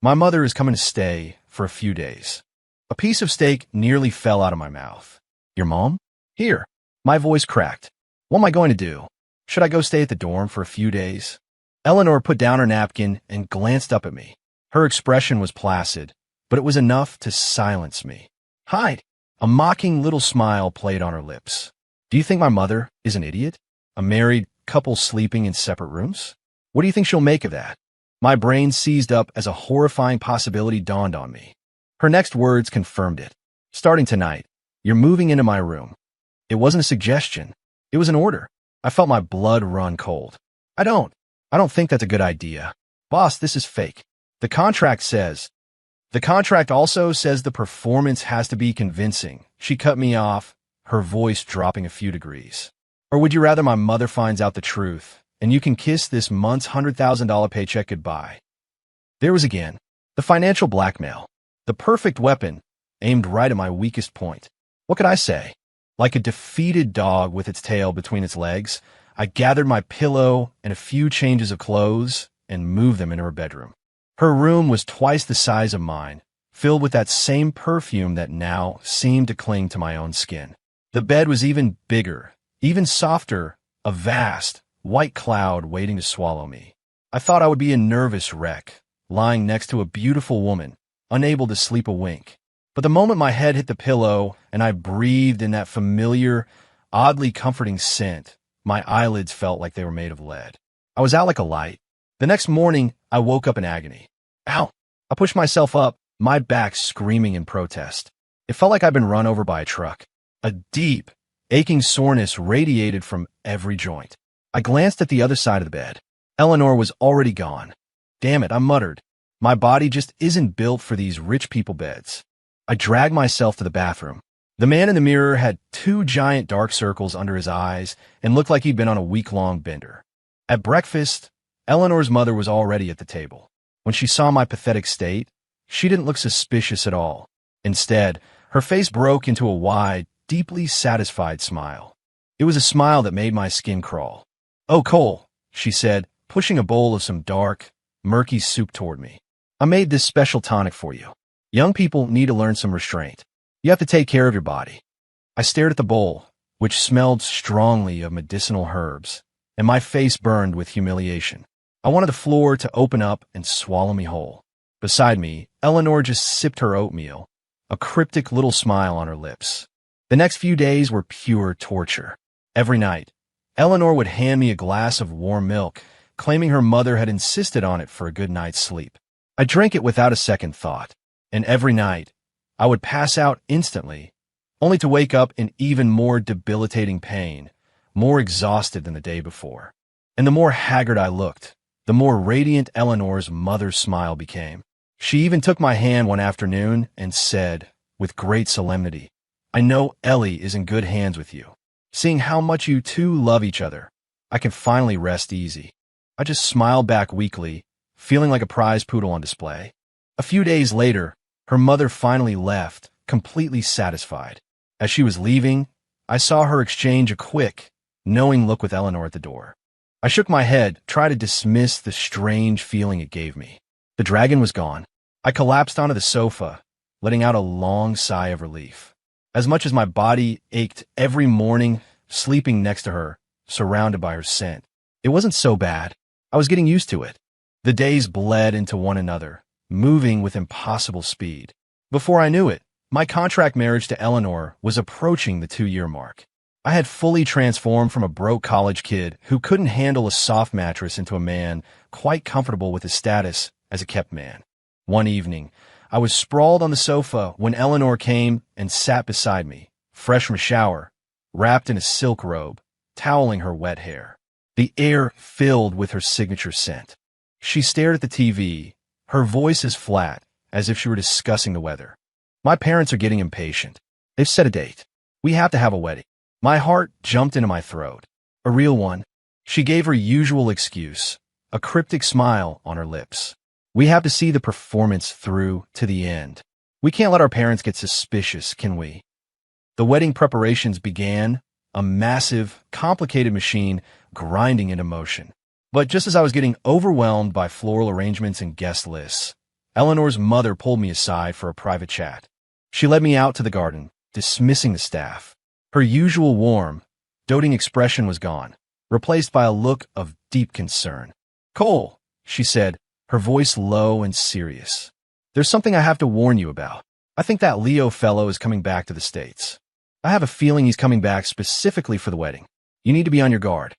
My mother is coming to stay for a few days. A piece of steak nearly fell out of my mouth. Your mom? Here. My voice cracked. What am I going to do? Should I go stay at the dorm for a few days? Eleanor put down her napkin and glanced up at me. Her expression was placid, but it was enough to silence me. Hide! A mocking little smile played on her lips. Do you think my mother is an idiot? A married couple sleeping in separate rooms? What do you think she'll make of that? My brain seized up as a horrifying possibility dawned on me. Her next words confirmed it. Starting tonight, you're moving into my room. It wasn't a suggestion. It was an order. I felt my blood run cold. I don't think that's a good idea. Boss, this is fake. The contract also says the performance has to be convincing. She cut me off, her voice dropping a few degrees. Or would you rather my mother finds out the truth, and you can kiss this month's $100,000 paycheck goodbye? There was again, the financial blackmail, the perfect weapon, aimed right at my weakest point. What could I say? Like a defeated dog with its tail between its legs, I gathered my pillow and a few changes of clothes and moved them into her bedroom. Her room was twice the size of mine, filled with that same perfume that now seemed to cling to my own skin. The bed was even bigger, even softer, a vast, white cloud waiting to swallow me. I thought I would be a nervous wreck, lying next to a beautiful woman, unable to sleep a wink. But the moment my head hit the pillow and I breathed in that familiar, oddly comforting scent, my eyelids felt like they were made of lead. I was out like a light. The next morning, I woke up in agony. Ow! I pushed myself up, my back screaming in protest. It felt like I'd been run over by a truck. A deep, aching soreness radiated from every joint. I glanced at the other side of the bed. Eleanor was already gone. Damn it, I muttered. My body just isn't built for these rich people beds. I dragged myself to the bathroom. The man in the mirror had 2 giant dark circles under his eyes and looked like he'd been on a week-long bender. At breakfast, Eleanor's mother was already at the table. When she saw my pathetic state, she didn't look suspicious at all. Instead, her face broke into a wide, deeply satisfied smile. It was a smile that made my skin crawl. "Oh, Cole," she said, pushing a bowl of some dark, murky soup toward me. "I made this special tonic for you. Young people need to learn some restraint. You have to take care of your body." I stared at the bowl, which smelled strongly of medicinal herbs, and my face burned with humiliation. I wanted the floor to open up and swallow me whole. Beside me, Eleanor just sipped her oatmeal, a cryptic little smile on her lips. The next few days were pure torture. Every night, Eleanor would hand me a glass of warm milk, claiming her mother had insisted on it for a good night's sleep. I drank it without a second thought, and every night, I would pass out instantly, only to wake up in even more debilitating pain, more exhausted than the day before. And the more haggard I looked, the more radiant Eleanor's mother's smile became. She even took my hand one afternoon and said, with great solemnity, "I know Ellie is in good hands with you. Seeing how much you two love each other, I can finally rest easy." I just smiled back weakly, feeling like a prize poodle on display. A few days later, her mother finally left, completely satisfied. As she was leaving, I saw her exchange a quick, knowing look with Eleanor at the door. I shook my head, trying to dismiss the strange feeling it gave me. The dragon was gone. I collapsed onto the sofa, letting out a long sigh of relief. As much as my body ached every morning, sleeping next to her, surrounded by her scent, it wasn't so bad. I was getting used to it. The days bled into one another, moving with impossible speed. Before I knew it, my contract marriage to Eleanor was approaching the 2-year mark. I had fully transformed from a broke college kid who couldn't handle a soft mattress into a man quite comfortable with his status as a kept man. One evening, I was sprawled on the sofa when Eleanor came and sat beside me, fresh from a shower, wrapped in a silk robe, toweling her wet hair. The air filled with her signature scent. She stared at the TV, her voice as flat as if she were discussing the weather. "My parents are getting impatient. They've set a date. We have to have a wedding. My heart jumped into my throat. A real one. She gave her usual excuse, a cryptic smile on her lips. We have to see the performance through to the end. We can't let our parents get suspicious, can we? The wedding preparations began, a massive, complicated machine grinding into motion. But just as I was getting overwhelmed by floral arrangements and guest lists, Eleanor's mother pulled me aside for a private chat. She led me out to the garden, dismissing the staff. Her usual warm, doting expression was gone, replaced by a look of deep concern. "Cole," she said, her voice low and serious. "There's something I have to warn you about. I think that Leo fellow is coming back to the States. I have a feeling he's coming back specifically for the wedding. You need to be on your guard."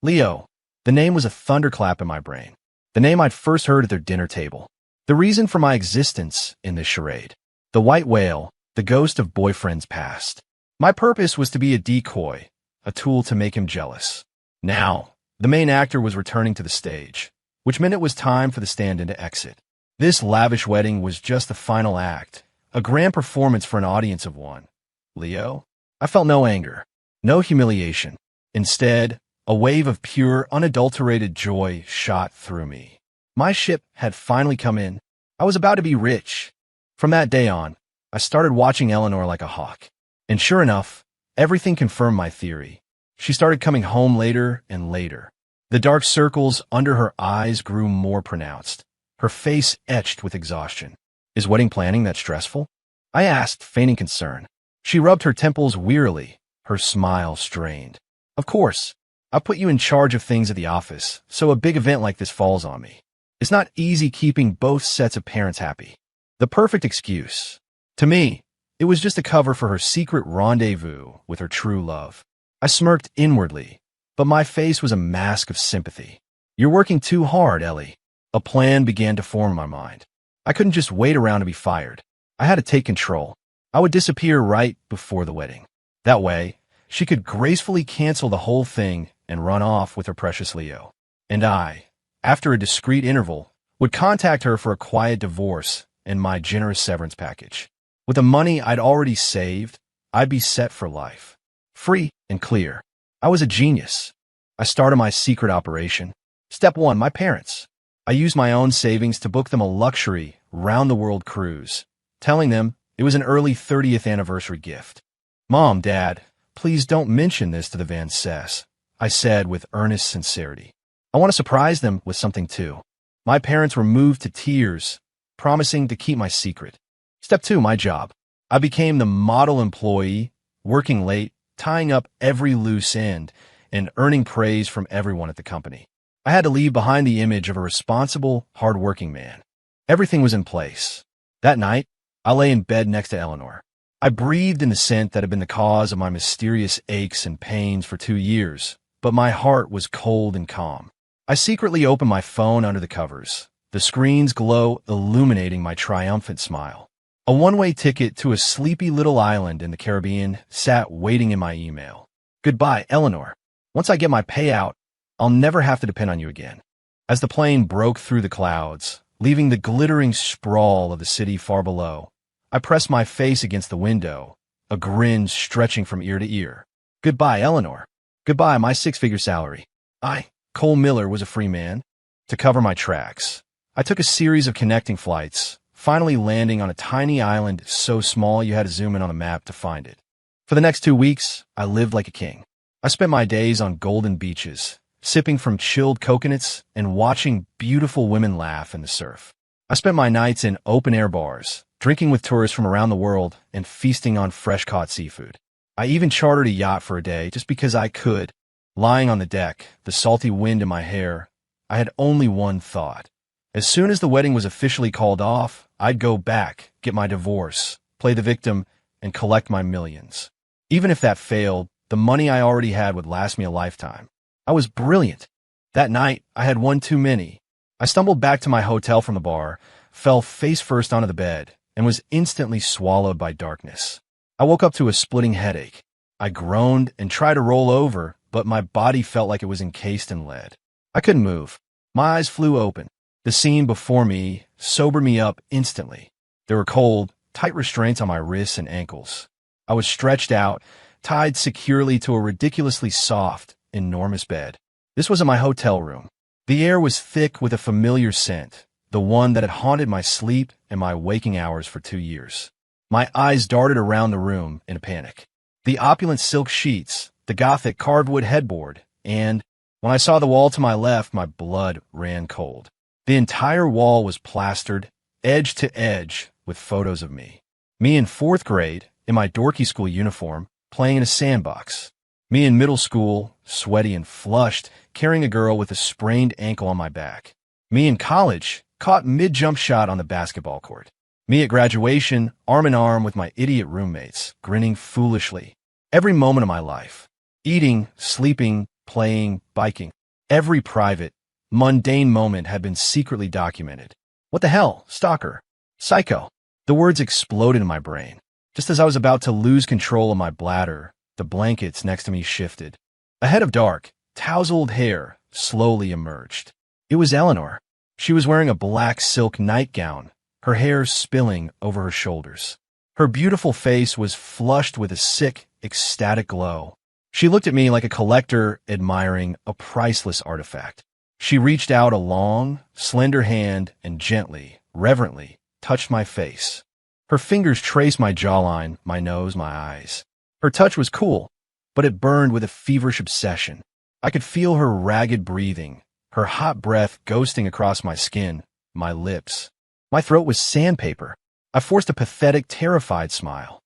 Leo. The name was a thunderclap in my brain. The name I'd first heard at their dinner table. The reason for my existence in this charade. The white whale, the ghost of boyfriends past. My purpose was to be a decoy, a tool to make him jealous. Now, the main actor was returning to the stage, which meant it was time for the stand-in to exit. This lavish wedding was just the final act, a grand performance for an audience of one. Leo? I felt no anger, no humiliation. Instead, a wave of pure, unadulterated joy shot through me. My ship had finally come in. I was about to be rich. From that day on, I started watching Eleanor like a hawk. And sure enough, everything confirmed my theory. She started coming home later and later. The dark circles under her eyes grew more pronounced, her face etched with exhaustion. "Is wedding planning that stressful?" I asked, feigning concern. She rubbed her temples wearily, her smile strained. "Of course. I put you in charge of things at the office, so a big event like this falls on me. It's not easy keeping both sets of parents happy." The perfect excuse. To me, it was just a cover for her secret rendezvous with her true love. I smirked inwardly, but my face was a mask of sympathy. "You're working too hard, Ellie." A plan began to form in my mind. I couldn't just wait around to be fired. I had to take control. I would disappear right before the wedding. That way, she could gracefully cancel the whole thing and run off with her precious Leo. And I, after a discreet interval, would contact her for a quiet divorce and my generous severance package. With the money I'd already saved, I'd be set for life. Free and clear. I was a genius. I started my secret operation. Step 1, my parents. I used my own savings to book them a luxury, round-the-world cruise, telling them it was an early 30th anniversary gift. "Mom, Dad, please don't mention this to the Van Cess," I said with earnest sincerity. "I want to surprise them with something too." My parents were moved to tears, promising to keep my secret. Step 2, my job. I became the model employee, working late, tying up every loose end, and earning praise from everyone at the company. I had to leave behind the image of a responsible, hard-working man. Everything was in place. That night, I lay in bed next to Eleanor. I breathed in the scent that had been the cause of my mysterious aches and pains for 2 years, but my heart was cold and calm. I secretly opened my phone under the covers, the screen's glow illuminating my triumphant smile. A one-way ticket to a sleepy little island in the Caribbean sat waiting in my email. "Goodbye, Eleanor. Once I get my payout, I'll never have to depend on you again." As the plane broke through the clouds, leaving the glittering sprawl of the city far below, I pressed my face against the window, a grin stretching from ear to ear. "Goodbye, Eleanor. Goodbye, my 6-figure salary." Cole Miller, was a free man. To cover my tracks, I took a series of connecting flights, finally landing on a tiny island so small you had to zoom in on a map to find it. For the next 2 weeks, I lived like a king. I spent my days on golden beaches, sipping from chilled coconuts and watching beautiful women laugh in the surf. I spent my nights in open-air bars, drinking with tourists from around the world and feasting on fresh-caught seafood. I even chartered a yacht for a day just because I could. Lying on the deck, the salty wind in my hair, I had only one thought. As soon as the wedding was officially called off, I'd go back, get my divorce, play the victim, and collect my millions. Even if that failed, the money I already had would last me a lifetime. I was brilliant. That night, I had one too many. I stumbled back to my hotel from the bar, fell face first onto the bed, and was instantly swallowed by darkness. I woke up to a splitting headache. I groaned and tried to roll over, but my body felt like it was encased in lead. I couldn't move. My eyes flew open. The scene before me sobered me up instantly. There were cold, tight restraints on my wrists and ankles. I was stretched out, tied securely to a ridiculously soft, enormous bed. This wasn't my hotel room. The air was thick with a familiar scent, the one that had haunted my sleep and my waking hours for 2 years. My eyes darted around the room in a panic. The opulent silk sheets, the gothic carved wood headboard, and when I saw the wall to my left, my blood ran cold. The entire wall was plastered, edge to edge, with photos of me. Me in 4th grade, in my dorky school uniform, playing in a sandbox. Me in middle school, sweaty and flushed, carrying a girl with a sprained ankle on my back. Me in college, caught mid-jump shot on the basketball court. Me at graduation, arm in arm with my idiot roommates, grinning foolishly. Every moment of my life. Eating, sleeping, playing, biking. Every private, mundane moment had been secretly documented. What the hell? Stalker. Psycho. The words exploded in my brain. Just as I was about to lose control of my bladder, the blankets next to me shifted. A head of dark, tousled hair slowly emerged. It was Eleanor. She was wearing a black silk nightgown, her hair spilling over her shoulders. Her beautiful face was flushed with a sick, ecstatic glow. She looked at me like a collector admiring a priceless artifact. She reached out a long, slender hand and gently, reverently, touched my face. Her fingers traced my jawline, my nose, my eyes. Her touch was cool, but it burned with a feverish obsession. I could feel her ragged breathing, her hot breath ghosting across my skin, my lips. My throat was sandpaper. I forced a pathetic, terrified smile.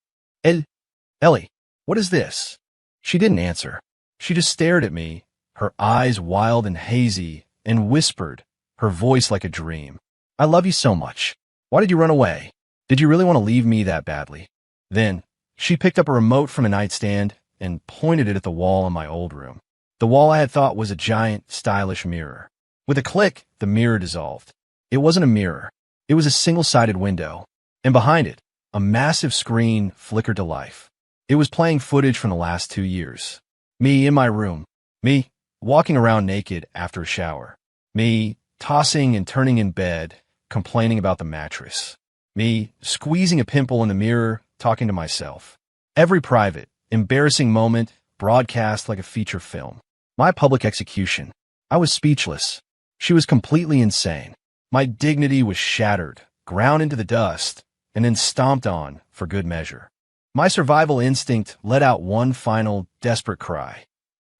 Ellie, what is this? She didn't answer. She just stared at me, her eyes wild and hazy, and whispered, her voice like a dream. I love you so much. Why did you run away? Did you really want to leave me that badly? Then, she picked up a remote from a nightstand and pointed it at the wall in my old room. The wall I had thought was a giant, stylish mirror. With a click, the mirror dissolved. It wasn't a mirror. It was a single-sided window. And behind it, a massive screen flickered to life. It was playing footage from the last 2 years. Me in my room. Me walking around naked after a shower. Me tossing and turning in bed, complaining about the mattress. Me squeezing a pimple in the mirror, talking to myself. Every private, embarrassing moment broadcast like a feature film. My public execution. I was speechless. She was completely insane. My dignity was shattered, ground into the dust, and then stomped on for good measure. My survival instinct let out one final, desperate cry.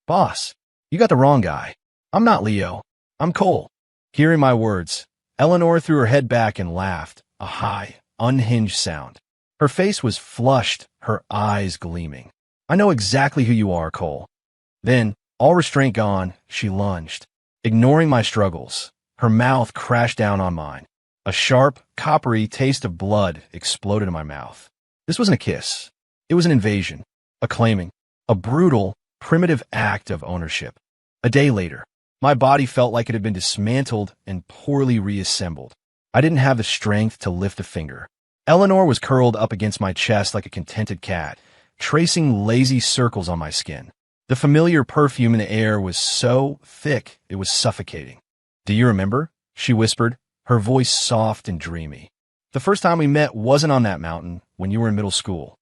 Boss, you got the wrong guy. I'm not Leo. I'm Cole. Hearing my words, Eleanor threw her head back and laughed, a high, unhinged sound. Her face was flushed, her eyes gleaming. I know exactly who you are, Cole. Then, all restraint gone, she lunged. Ignoring my struggles, her mouth crashed down on mine. A sharp, coppery taste of blood exploded in my mouth. This wasn't a kiss. It was an invasion, a claiming, a brutal, primitive act of ownership. A day later, my body felt like it had been dismantled and poorly reassembled. I didn't have the strength to lift a finger. Eleanor was curled up against my chest like a contented cat, tracing lazy circles on my skin. The familiar perfume in the air was so thick it was suffocating. Do you remember? She whispered, her voice soft and dreamy. The first time we met wasn't on that mountain when you were in middle school.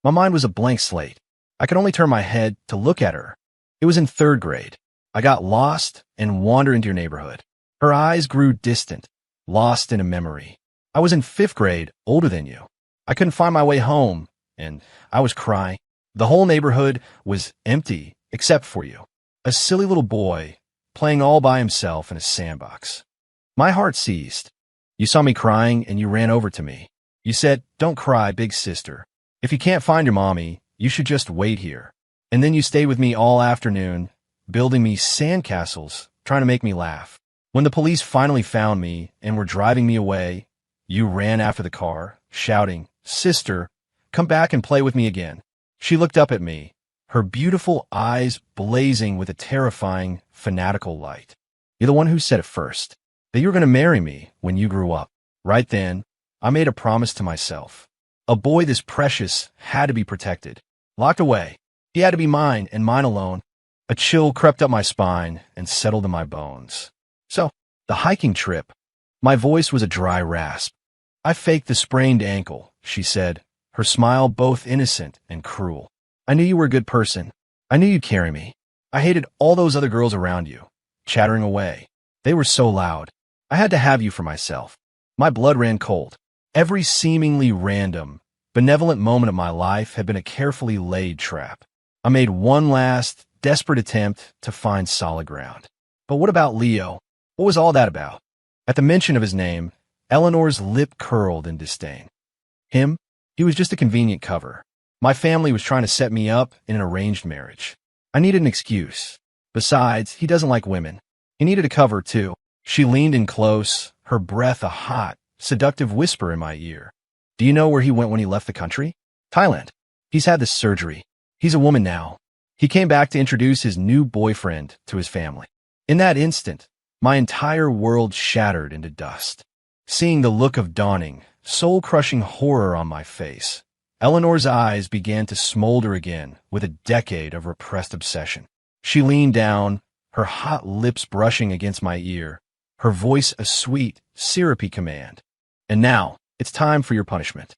My mind was a blank slate. I could only turn my head to look at her. It was in 3rd grade. I got lost and wandered into your neighborhood. Her eyes grew distant, lost in a memory. I was in 5th grade, older than you. I couldn't find my way home, and I was crying. The whole neighborhood was empty except for you. A silly little boy, playing all by himself in a sandbox. My heart seized. You saw me crying and you ran over to me. You said, "Don't cry, big sister. If you can't find your mommy, you should just wait here." And then you stayed with me all afternoon, building me sandcastles, trying to make me laugh. When the police finally found me and were driving me away, you ran after the car, shouting, "Sister, come back and play with me again." She looked up at me, her beautiful eyes blazing with a terrifying, fanatical light. You're the one who said it first, that you were going to marry me when you grew up. Right then, I made a promise to myself. A boy this precious had to be protected, locked away. He had to be mine and mine alone. A chill crept up my spine and settled in my bones. So, the hiking trip. My voice was a dry rasp. I faked the sprained ankle, she said, her smile both innocent and cruel. I knew you were a good person. I knew you'd carry me. I hated all those other girls around you, chattering away. They were so loud. I had to have you for myself. My blood ran cold. Every seemingly random, benevolent moment of my life had been a carefully laid trap. I made one last, desperate attempt to find solid ground. But what about Leo? What was all that about? At the mention of his name, Eleanor's lip curled in disdain. Him? He was just a convenient cover. My family was trying to set me up in an arranged marriage. I needed an excuse. Besides, he doesn't like women. He needed a cover, too. She leaned in close, her breath a hot, seductive whisper in my ear. Do you know where he went when he left the country? Thailand. He's had this surgery. He's a woman now. He came back to introduce his new boyfriend to his family. In that instant, my entire world shattered into dust. Seeing the look of dawning, soul-crushing horror on my face, Eleanor's eyes began to smolder again with a decade of repressed obsession. She leaned down, her hot lips brushing against my ear, her voice a sweet, syrupy command. And now, it's time for your punishment.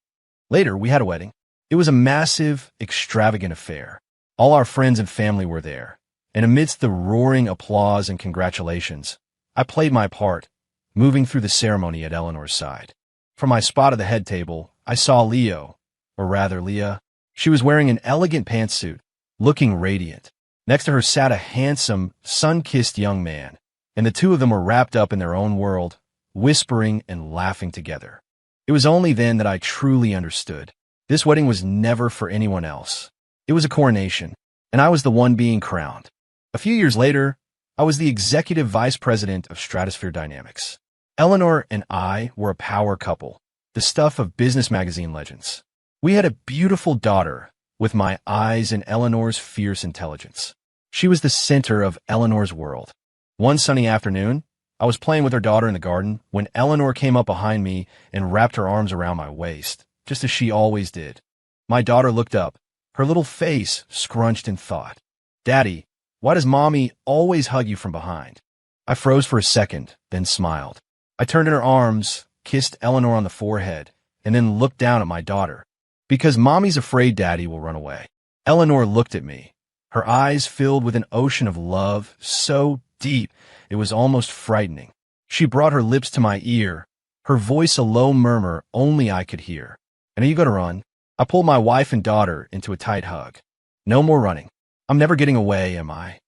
Later, we had a wedding. It was a massive, extravagant affair. All our friends and family were there, and amidst the roaring applause and congratulations, I played my part, moving through the ceremony at Eleanor's side. From my spot at the head table, I saw Leo, or rather Leah. She was wearing an elegant pantsuit, looking radiant. Next to her sat a handsome, sun-kissed young man, and the two of them were wrapped up in their own world, whispering and laughing together. It was only then that I truly understood. This wedding was never for anyone else. It was a coronation, and I was the one being crowned. A few years later, I was the executive vice president of Stratosphere Dynamics. Eleanor and I were a power couple, the stuff of business magazine legends. We had a beautiful daughter, with my eyes and Eleanor's fierce intelligence. She was the center of Eleanor's world. One sunny afternoon, I was playing with her daughter in the garden when Eleanor came up behind me and wrapped her arms around my waist, just as she always did. My daughter looked up, her little face scrunched in thought. Daddy, why does Mommy always hug you from behind? I froze for a second, then smiled. I turned in her arms, kissed Eleanor on the forehead, and then looked down at my daughter. Because Mommy's afraid Daddy will run away. Eleanor looked at me, her eyes filled with an ocean of love so deep it was almost frightening. She brought her lips to my ear, her voice a low murmur only I could hear. And are you going to run? I pulled my wife and daughter into a tight hug. No more running. I'm never getting away, am I?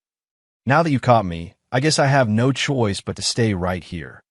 Now that you've caught me, I guess I have no choice but to stay right here.